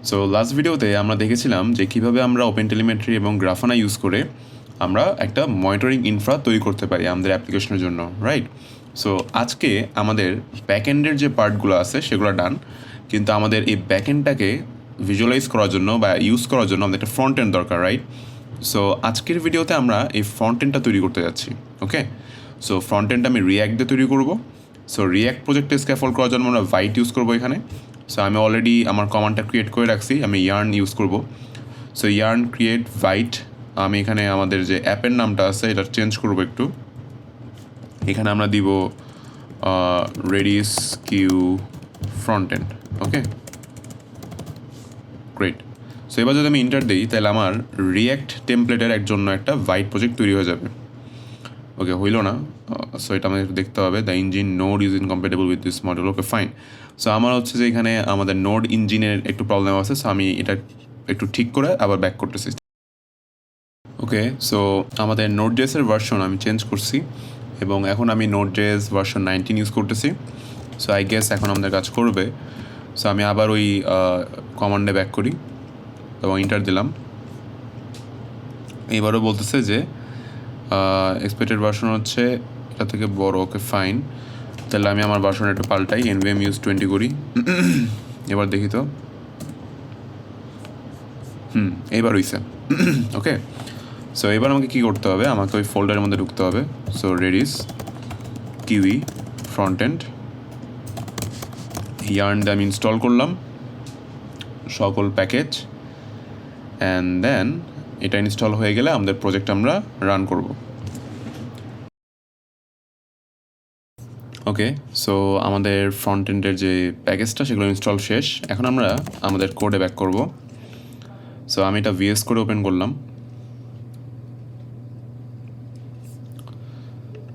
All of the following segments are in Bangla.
সো লাস্ট ভিডিওতে আমরা দেখেছিলাম যে কীভাবে আমরা ওপেন টেলিমেট্রি এবং গ্রাফানা ইউজ করে আমরা একটা মনিটরিং ইনফ্রা তৈরি করতে পারি আমাদের অ্যাপ্লিকেশনের জন্য, রাইট? সো আজকে আমাদের ব্যাকএন্ডের যে পার্টগুলো আছে সেগুলো ডান, কিন্তু আমাদের এই ব্যাকএন্ডটাকে ভিজুয়ালাইজ করার জন্য বা ইউজ করার জন্য আমাদের একটা ফ্রন্ট এন্ড দরকার, রাইট? সো আজকের ভিডিওতে আমরা এই ফ্রন্ট এন্ডটা তৈরি করতে যাচ্ছি, ওকে? সো ফ্রন্ট এন্ডটা আমি রিয়্যাক্ট দিয়ে তৈরি করবো। সো রিয়্যাক্ট প্রজেক্টে স্ক্যাফোল্ড করার জন্য আমরা ভাইট ইউজ করবো এখানে। সো আমি অলরেডি আমার কমান্ডটা ক্রিয়েট করে রাখছি, আমি ইয়ার্ন ইউজ করব। সো ইয়ার্ন ক্রিয়েট ভাইট, আমি এখানে আমাদের যে অ্যাপের নামটা আছে এটা চেঞ্জ করব একটু। এখানে আমরা দিব রেডিস কিউ ফ্রন্ট এন্ড, ওকে, গ্রেট। সো এবার যদি আমি ইন্টার দিই তাহলে আমার রিয়্যাক্ট টেমপ্লেটের জন্য একটা ভাইট প্রজেক্ট তৈরি হয়ে যাবে। ওকে, হইল না। সো এটা আমাদের দেখতে হবে, the engine node is incompatible with this model. Okay, fine. So আমার হচ্ছে যে এখানে আমাদের নোড ইঞ্জিনের একটু প্রবলেম আছে, সো আমি এটা একটু ঠিক করে আবার ব্যাক করতেছি। ওকে, সো আমাদের নোড জেসের ভার্সন আমি চেঞ্জ করছি এবং এখন আমি নোড জেস ভার্সন 19 ইউজ করতেছি। সো আই গেস এখন আমাদের কাজ করবে। সো আমি আবার ওই কমান্ডে ব্যাক করি এবং ইন্টার দিলাম। এবারও বলতেছে যে এক্সপেক্টেড ভার্সন হচ্ছে এটা থেকে বড়। ওকে, ফাইন। তাহলে আমি আমার ভার্সন একটু পাল্টাই, এনভিএম ইউজ 20 করি। এবার দেখি তো, এইবার হইছে। ওকে, সো এবার আমাকে কী করতে হবে, আমাকে ওই ফোল্ডারের মধ্যে ঢুকতে হবে। So reddish kiwi front end yarn দিয়ে আমি ইনস্টল করলাম সকল প্যাকেজ, অ্যান্ড দেন এটা ইনস্টল হয়ে গেলে আমাদের প্রজেক্ট আমরা রান করব। ওকে, সো আমাদের ফ্রন্ট এন্ডের যে প্যাকেজটা সেগুলো ইনস্টল শেষ। এখন আমরা আমাদের কোডে ব্যাক করব। সো আমি এটা ভিএস কোডে ওপেন করলাম।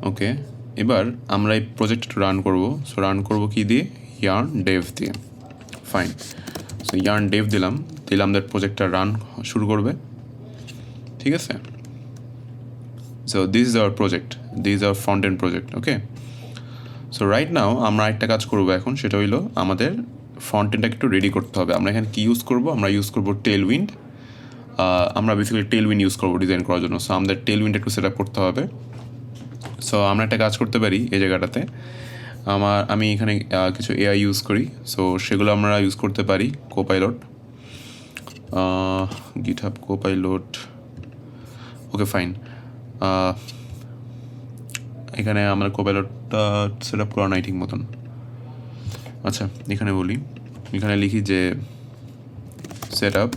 ওকে, এবার আমরা এই প্রজেক্টটা রান করব। সো রান করব কি দিয়ে? ইয়ার্ন ডেভ দিয়ে। ফাইন। সো ইয়ার্ন ডেভ দিলাম আমাদের প্রজেক্টটা রান শুরু করবে, ঠিক আছে? So this is our project, this is our front end project. Okay, so right now আমরা একটা কাজ করবো এখন, সেটা হইলো আমাদের ফ্রন্ট এন্ডটাকে একটু রেডি করতে হবে। আমরা এখানে কী ইউজ করবো? আমরা ইউজ করবো টেলউইন্ড। আমরা বেসিক্যালি টেলউইন্ড ইউজ করবো ডিজাইন করার জন্য। সো আমাদের টেলউইন্ড একটু সেট আপ করতে হবে। সো আমরা একটা কাজ করতে পারি এই জায়গাটাতে, আমি এখানে কিছু এআই ইউজ করি। সো সেগুলো আমরা ইউজ করতে পারি কোপাইলট, গিটহাব কোপাইলট। ওকে, ফাইন। এখানে আমার কোপাইলটটা সেট আপ করা নাই ঠিক মতন। আচ্ছা, এখানে বলি, এখানে লিখি যে set up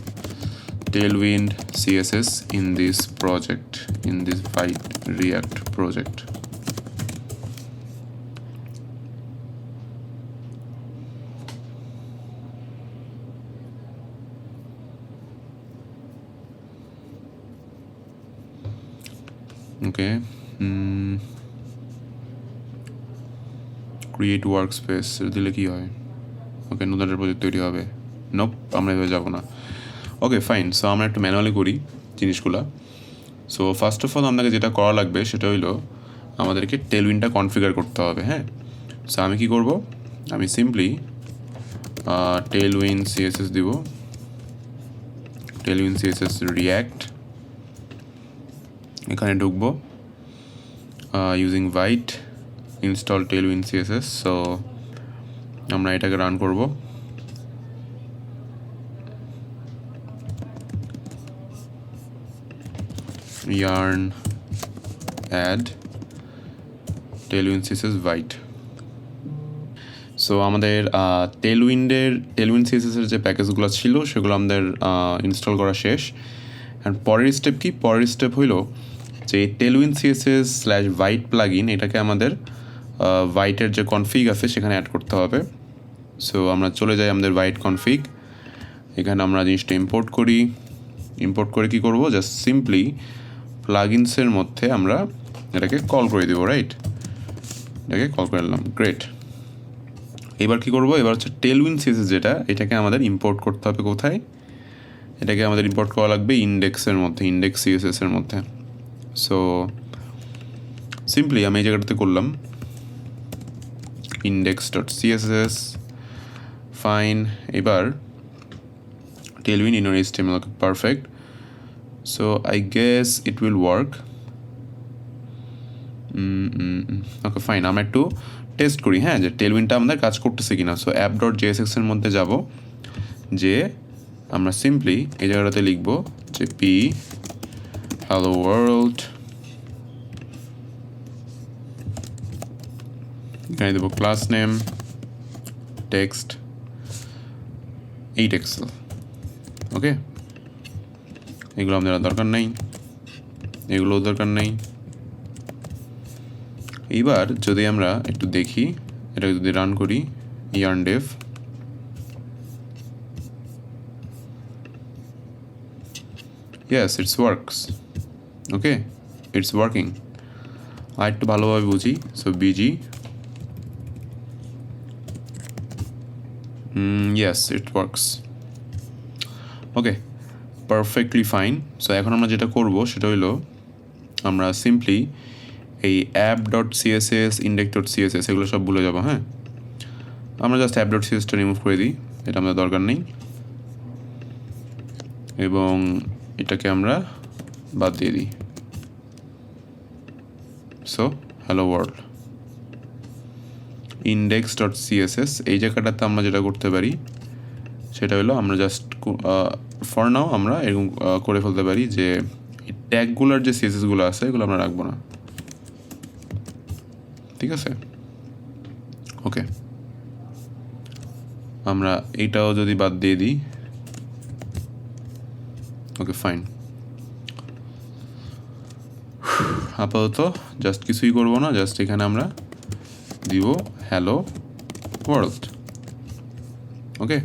Tailwind CSS in this project, in this white react project. Okay, create work space দিলে কি হয়? ওকে, নতুন প্রজেক্ট তৈরি হবে। নোপ, আমরা এভাবে যাবো না। ওকে, ফাইন। সো আমরা একটু ম্যানুয়ালি করি জিনিসগুলো। সো ফার্স্ট অফ অল আপনাকে যেটা করা লাগবে সেটা হইলো আমাদেরকে টেলউইন্ডটা কনফিগার করতে হবে। হ্যাঁ, সো আমি কি করব? আমি সিম্পলি টেলউইন্ড সিএসএস দিব, টেলউইন্ড সিএসএস রিয়াক্ট, এখানে ঢুকবো using white install Tailwind CSS. So আমরা এটাকে রান করব। yarn add tailwind css white. So আমাদের টেলউইন্ড সিএসএসের যে প্যাকেজগুলো ছিল সেগুলো আমাদের ইনস্টল করা শেষ। অ্যান্ড পরের স্টেপ কি? পরের স্টেপ হইলো যে Tailwind CSS slash white plug in, এটাকে আমাদের ভাইটের যে কনফিগ আছে সেখানে অ্যাড করতে হবে। সো আমরা চলে যাই আমাদের ভাইট কনফিগ, এখানে আমরা জিনিসটা ইম্পোর্ট করি। ইম্পোর্ট করে কী করবো? জাস্ট সিম্পলি প্লাগইনসের মধ্যে আমরা এটাকে কল করে দেবো, রাইট? এটাকে কল করে নিলাম, গ্রেট। এবার কী করবো? এবার হচ্ছে টেলউইন্ড সিএসএস যেটা, এটাকে আমাদের ইম্পোর্ট করতে হবে কোথায়? এটাকে আমাদের ইম্পোর্ট করা লাগবে ইন্ডেক্সের মধ্যে, ইন্ডেক্স সিএসএসের মধ্যে। সো সিম্পলি আমি এই জায়গাটাতে করলাম index.css, ফাইন। এবার Tailwind in your HTML. Okay, perfect. So I guess it will work. Okay fine, আমরা একটু টেস্ট করি হ্যাঁ যে টেলউইনটা আমাদের কাজ করতেছে কিনা। সো app.jsx এর মধ্যে যাব, যে আমরা সিম্পলি এই জায়গাটাতে লিখব যে p hello world, এখানে দেবো ক্লাস নেম টেক্সট 8 এক্সেল। ওকে, এগুলো আমাদের দরকার নেই, এগুলোও দরকার নেই। এইবার যদি আমরা একটু দেখি, এটা যদি রান করি yarn dev, yes it's works. Okay, it's working. আর একটু ভালোভাবে বুঝি। So bg, yes it works. Okay, perfectly fine. So এখন আমরা যেটা করব সেটা হলো আমরা সিম্পলি এই app.css index.css এগুলো সব ভুলে যাবো। হ্যাঁ, আমরা জাস্ট app.cssটা রিমুভ করে দিই, এটা আমাদের দরকার নেই, এবং এটাকে আমরা বাদ দিয়ে দিই। সো হ্যালো ওয়ার্ল্ড index.css, এই জায়গাটাতে আমরা যেটা করতে পারি সেটা হলো আমরা জাস্ট ফর নাও আমরা এরকম করে ফেলতে পারি যে ট্যাগগুলোর যে সিএসএসগুলো আছে এগুলো আমরা রাখবো না। ঠিক আছে, ওকে, আমরা এইটাও যদি বাদ দিয়ে দিই, ওকে ফাইন। আপাতত জাস্ট কিছুই করবো না, জাস্ট এখানে আমরা দিব হ্যালো ওয়ার্ল্ড। ওকে,